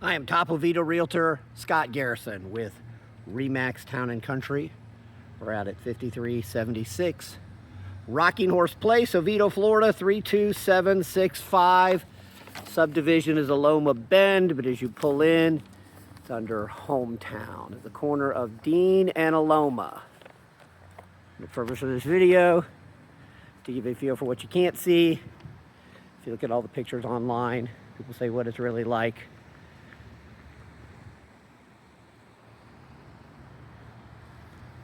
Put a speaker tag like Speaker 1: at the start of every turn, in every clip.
Speaker 1: I am top Oviedo Realtor Scott Garrison with ReMax Town and Country. We're out at 5376 Rocking Horse Place, Oviedo, Florida, 32765. Subdivision is Aloma Bend, but as you pull in, it's under Hometown at the corner of Dean and Aloma. The purpose of this video, to give you a feel for what you can't see. If you look at all the pictures online, people say what it's really like.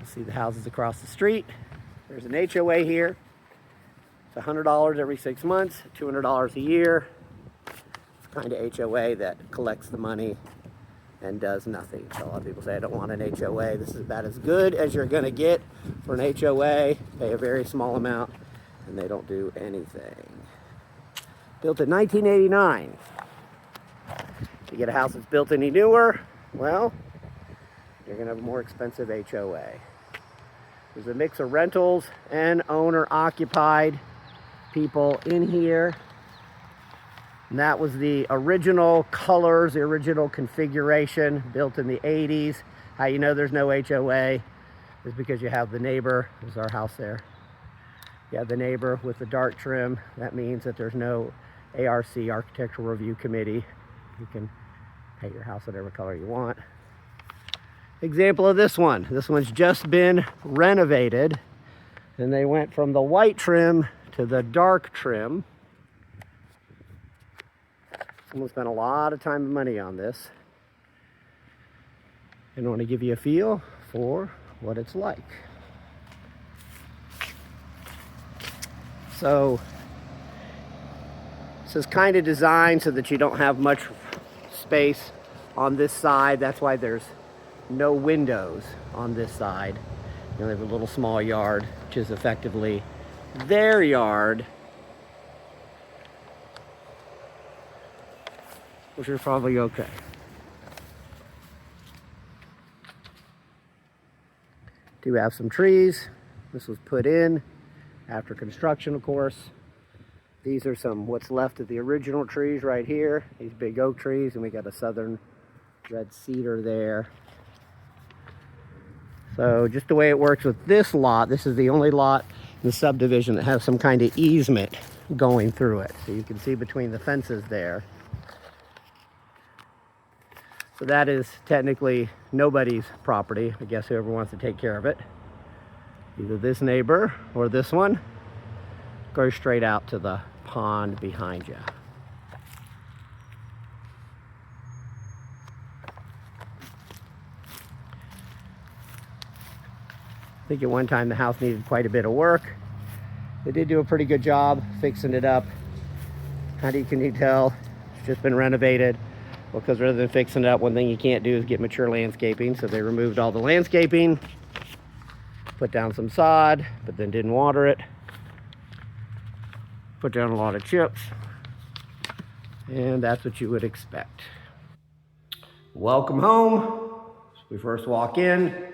Speaker 1: See the houses across the street. There's an HOA here. It's $100 every 6 months, $200 a year. It's the kind of HOA that collects the money and does nothing. So a lot of people say, I don't want an HOA. This is about as good as you're gonna get for an HOA. Pay a very small amount and they don't do anything. Built in 1989. If you get a house that's built any newer, well, you're gonna have a more expensive HOA. There's a mix of rentals and owner-occupied people in here. And that was the original colors, the original configuration, built in the 80s. How you know there's no HOA is because you have the neighbor. There's our house there. You have the neighbor with the dark trim. That means that there's no ARC, Architectural Review Committee. You can paint your house whatever color you want. Example of this one. This one's just been renovated and they went from the white trim to the dark trim. Someone spent a lot of time and money on this. And I want to give you a feel for what it's like. So this is kind of designed so that you don't have much space on this side. That's why there's no windows on this side. You know, they have a little small yard, which is effectively their yard, which is probably okay. Do have some trees. This was put in after construction, of course. These are some what's left of the original trees right here. These big oak trees, and we got a southern red cedar there. So just the way it works with this lot, this is the only lot in the subdivision that has some kind of easement going through it. So you can see between the fences there. So that is technically nobody's property. I guess whoever wants to take care of it. Either this neighbor or this one. Goes straight out to the pond behind you. I think at one time the house needed quite a bit of work. They did do a pretty good job fixing it up. How can you tell? It's just been renovated. Well, because rather than fixing it up, one thing you can't do is get mature landscaping. So they removed all the landscaping, put down some sod, but then didn't water it. Put down a lot of chips. And that's what you would expect. Welcome home. We first walk in.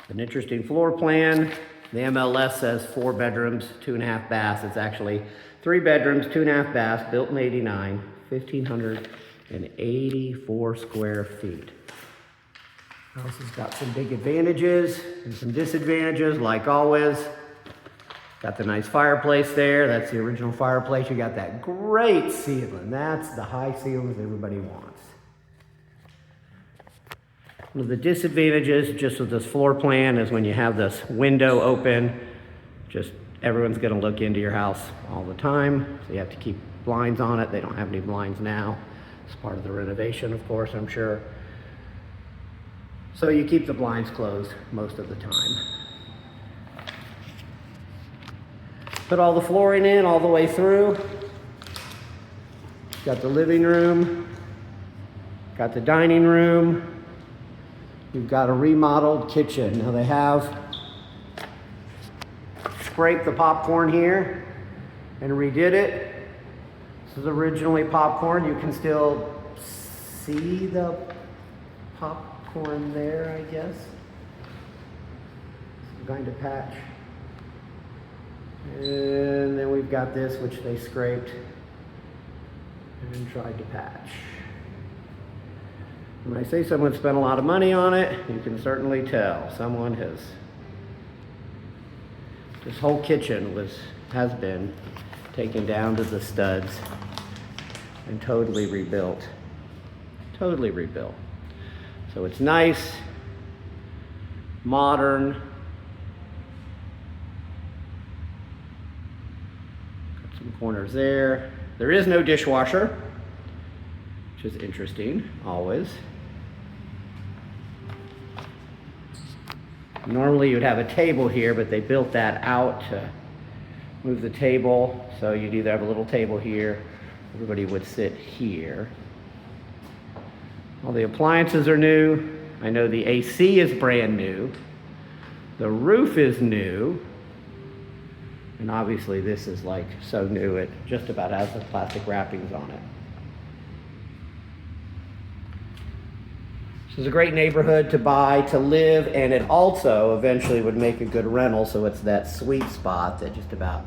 Speaker 1: An interesting floor plan. The MLS says 4 bedrooms, 2.5 baths. It's actually 3 bedrooms, 2.5 baths, built in 89, 1,584 square feet. House has got some big advantages and some disadvantages, like always. Got the nice fireplace there. That's the original fireplace. You got that great ceiling. That's the high ceilings everybody wants. One of the disadvantages just with this floor plan is when you have this window open, just everyone's gonna look into your house all the time. So you have to keep blinds on it. They don't have any blinds now. It's part of the renovation, of course, I'm sure. So you keep the blinds closed most of the time. Put all the flooring in all the way through. Got the living room, got the dining room. We've got a remodeled kitchen. Now they have scraped the popcorn here and redid it. This is originally popcorn. You can still see the popcorn there, I guess. Some kind of patch. And then we've got this, which they scraped. and tried to patch. When I say someone spent a lot of money on it, you can certainly tell. Someone has, this whole kitchen has been taken down to the studs and totally rebuilt. Totally rebuilt. So it's nice, modern. Got some corners there. There is no dishwasher, which is interesting, always. Normally you'd have a table here, but they built that out to move the table. So you'd either have a little table here, everybody would sit here. All the appliances are new. I know the AC is brand new. The roof is new. And obviously this is like so new, it just about has the plastic wrappings on it. This is a great neighborhood to buy, to live, and it also eventually would make a good rental, so it's that sweet spot that just about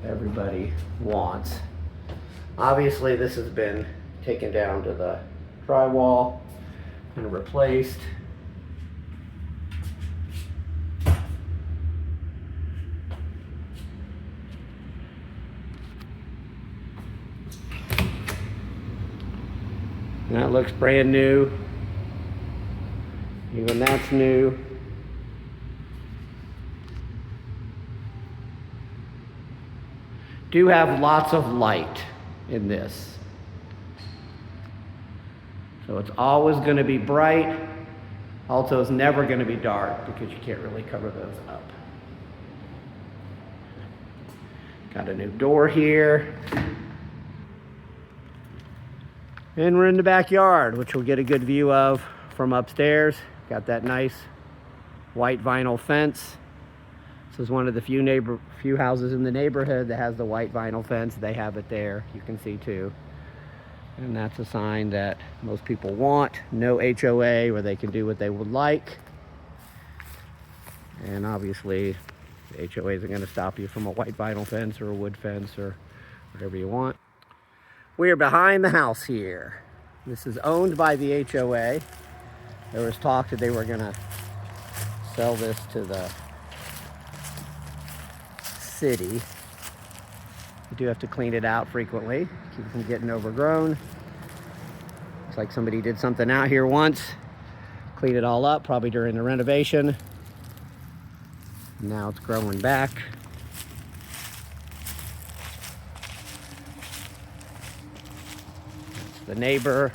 Speaker 1: everybody wants. Obviously this has been taken down to the drywall and replaced. And that looks brand new. Even that's new. Do have lots of light in this. So it's always going to be bright. Also, it's never going to be dark because you can't really cover those up. Got a new door here. And we're in the backyard, which we'll get a good view of from upstairs. Got that nice white vinyl fence. This is one of the few houses in the neighborhood that has the white vinyl fence. They have it there, you can see too. And that's a sign that most people want. No HOA, where they can do what they would like. And obviously, the HOA isn't going to stop you from a white vinyl fence or a wood fence or whatever you want. We are behind the house here. This is owned by the HOA. There was talk that they were going to sell this to the city. You do have to clean it out frequently, keep it from getting overgrown. Looks like somebody did something out here once, cleaned it all up, probably during the renovation. Now it's growing back. That's the neighbor.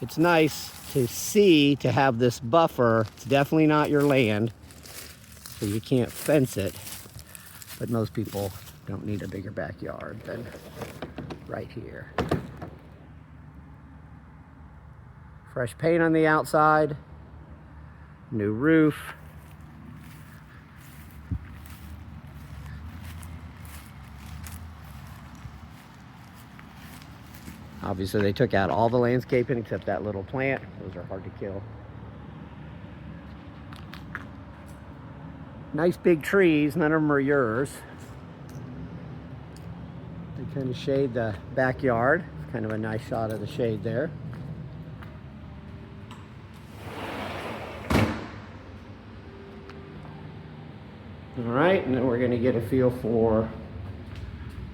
Speaker 1: It's nice to see, to have this buffer. It's definitely not your land, so you can't fence it, but most people don't need a bigger backyard than right here. Fresh paint on the outside, new roof. Obviously they took out all the landscaping except that little plant. Those are hard to kill. Nice big trees, none of them are yours. They kind of shade the backyard. Kind of a nice shot of the shade there. All right, and then we're going to get a feel for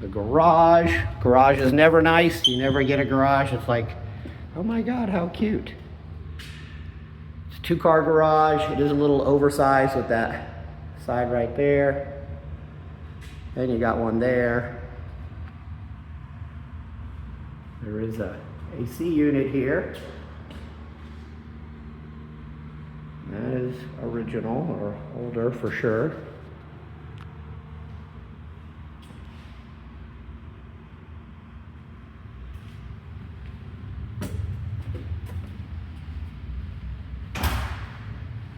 Speaker 1: the garage. Garage is never nice. You never get a garage. It's like, oh my God, how cute. It's a 2-car garage. It is a little oversized with that side right there. Then you got one there. There is a AC unit here. That is original or older for sure.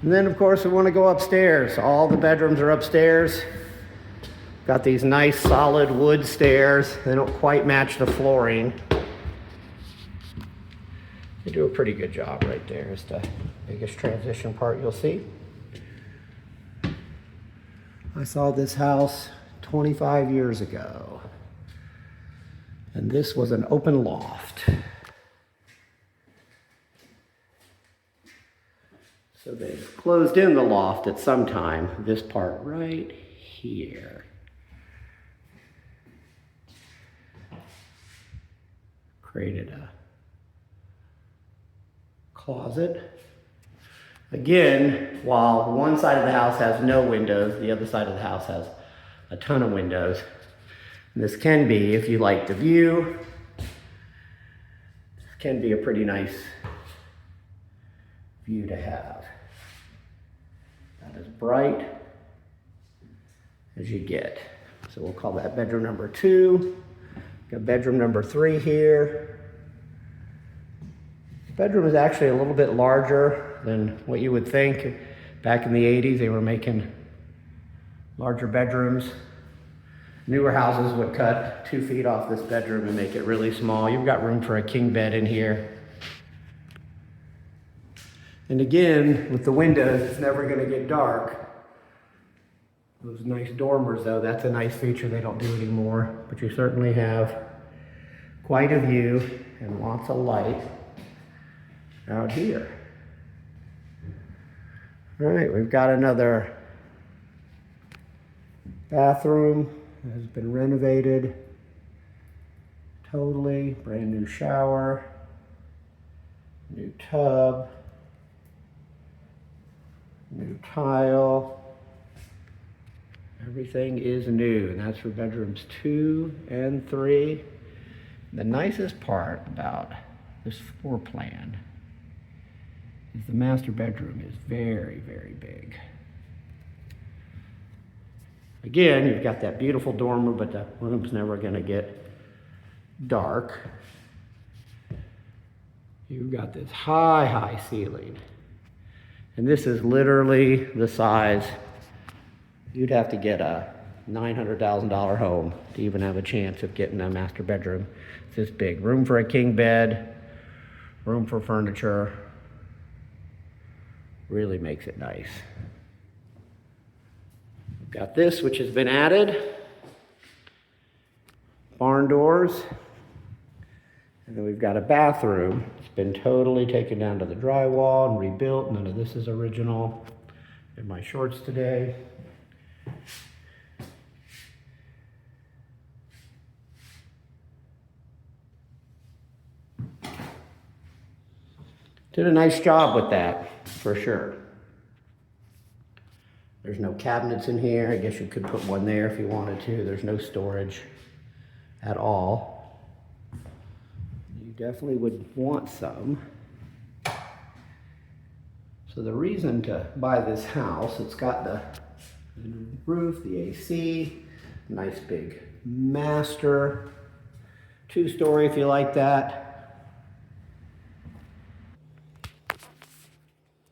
Speaker 1: And then of course we want to go upstairs. All the bedrooms are upstairs. Got these nice solid wood stairs. They don't quite match the flooring. They do a pretty good job right there. It's the biggest transition part you'll see. I saw this house 25 years ago. And this was an open loft. So they've closed in the loft at some time, this part right here. Created a closet. Again, while one side of the house has no windows, the other side of the house has a ton of windows. And this can be, if you like the view, this can be a pretty nice view to have. Not as bright as you get. So we'll call that bedroom number 2. Got bedroom number 3 here. Bedroom is actually a little bit larger than what you would think. Back in the 80s, they were making larger bedrooms. Newer houses would cut 2 feet off this bedroom and make it really small. You've got room for a king bed in here. And again, with the windows, it's never going to get dark. Those nice dormers, though, that's a nice feature. They don't do anymore. But you certainly have quite a view and lots of light out here. All right, we've got another bathroom that has been renovated totally. Brand new shower, new tub, new tile. Everything is new, and that's for bedrooms 2 and 3. The nicest part about this floor plan is the master bedroom is very, very big. Again, you've got that beautiful dormer, but the room's never going to get dark. You've got this high, high ceiling. And this is literally the size you'd have to get a $900,000 home to even have a chance of getting a master bedroom. It's this big. Room for a king bed, room for furniture. Really makes it nice. We've got this, which has been added. Barn doors. And then we've got a bathroom. It's been totally taken down to the drywall and rebuilt. None of this is original. In my shorts today. Did a nice job with that, for sure. There's no cabinets in here. I guess you could put one there if you wanted to. There's no storage at all. You definitely would want some. So the reason to buy this house, it's got the roof, the AC, nice big master, 2-story if you like that.